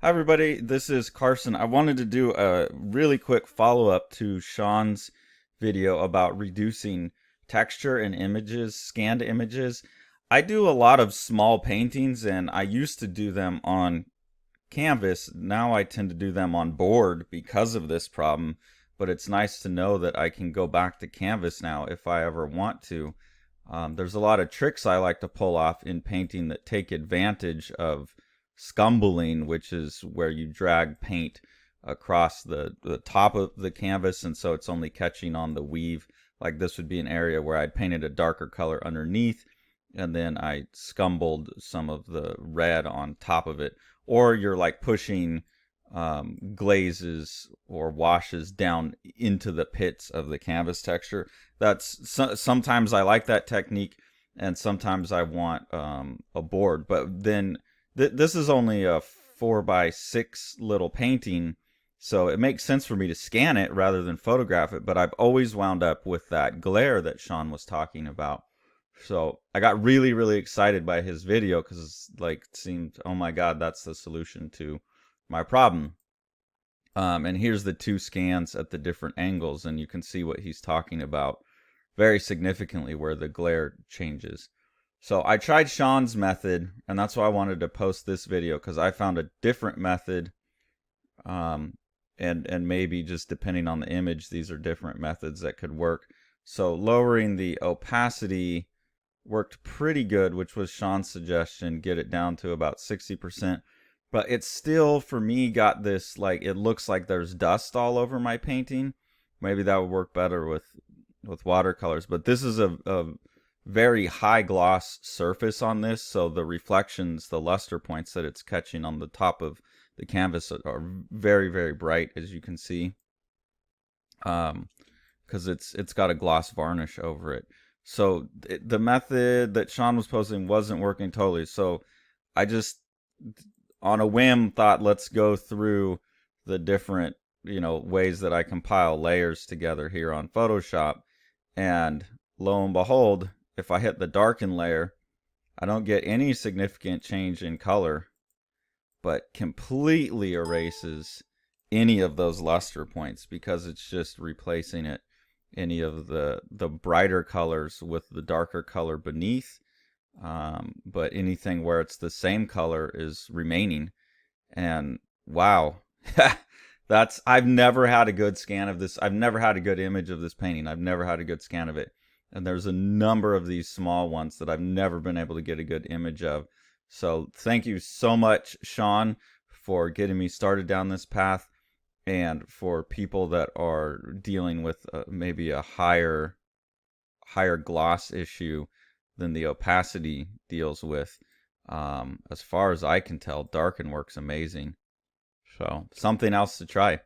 Hi, everybody. This is Carson. I wanted to do a really quick follow-up to Sean's video about reducing texture in images, scanned images. I do a lot of small paintings, and I used to do them on canvas. Now I tend to do them on board because of this problem, but it's nice to know that I can go back to canvas now if I ever want to. There's a lot of tricks I like to pull off in painting that take advantage of scumbling, which is where you drag paint across the top of the canvas, and so it's only catching on the weave. Like this would be an area where I painted a darker color underneath, and then I scumbled some of the red on top of it. Or you're like pushing glazes or washes down into the pits of the canvas texture. Sometimes I like that technique, and sometimes I want a board. But then this is only a 4x6 little painting, so it makes sense for me to scan it rather than photograph it. But I've always wound up with that glare that Sean was talking about. So I got really, really excited by his video because like it seemed, oh my God, that's the solution to my problem. And here's the two scans at the different angles, and you can see what he's talking about very significantly where the glare changes. So I tried Sean's method, and that's why I wanted to post this video, because I found a different method, and maybe just depending on the image, these are different methods that could work. So lowering the opacity worked pretty good, which was Sean's suggestion, get it down to about 60%. But it still, for me, got this, like, it looks like there's dust all over my painting. Maybe that would work better with watercolors. But this is a very high gloss surface on this, so the reflections, the luster points that it's catching on the top of the canvas are very, very bright, as you can see. Because it's got a gloss varnish over it. So the method that Sean was posting wasn't working totally. So I just, on a whim, thought let's go through the different, ways that I compile layers together here on Photoshop. And lo and behold, if I hit the darken layer, I don't get any significant change in color, but completely erases any of those luster points because it's just replacing any of the brighter colors with the darker color beneath, but anything where it's the same color is remaining. And wow, I've never had a good scan of this. I've never had a good image of this painting. I've never had a good scan of it. And there's a number of these small ones that I've never been able to get a good image of. So thank you so much, Sean, for getting me started down this path. And for people that are dealing with maybe a higher gloss issue than the opacity deals with, as far as I can tell, darken works amazing. So something else to try.